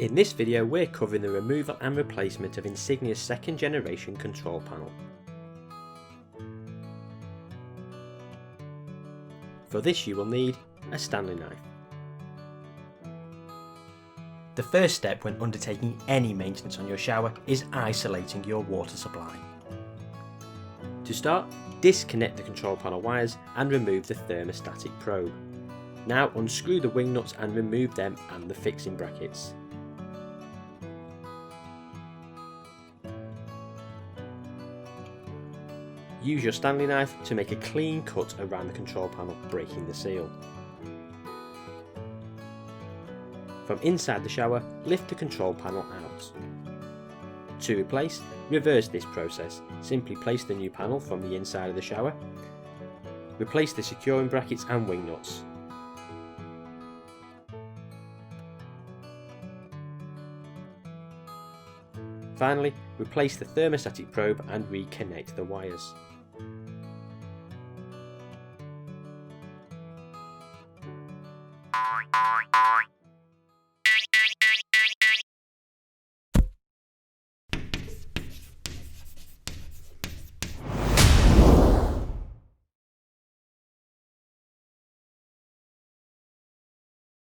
In this video we're covering the removal and replacement of Insignia's second generation control panel. For this you will need a Stanley knife. The first step when undertaking any maintenance on your shower is isolating your water supply. To start, disconnect the control panel wires and remove the thermostatic probe. Now unscrew the wing nuts and remove them and the fixing brackets. Use your Stanley knife to make a clean cut around the control panel, breaking the seal. From inside the shower, lift the control panel out. To replace, reverse this process. Simply place the new panel from the inside of the shower. Replace the securing brackets and wing nuts. Finally, replace the thermostatic probe and reconnect the wires.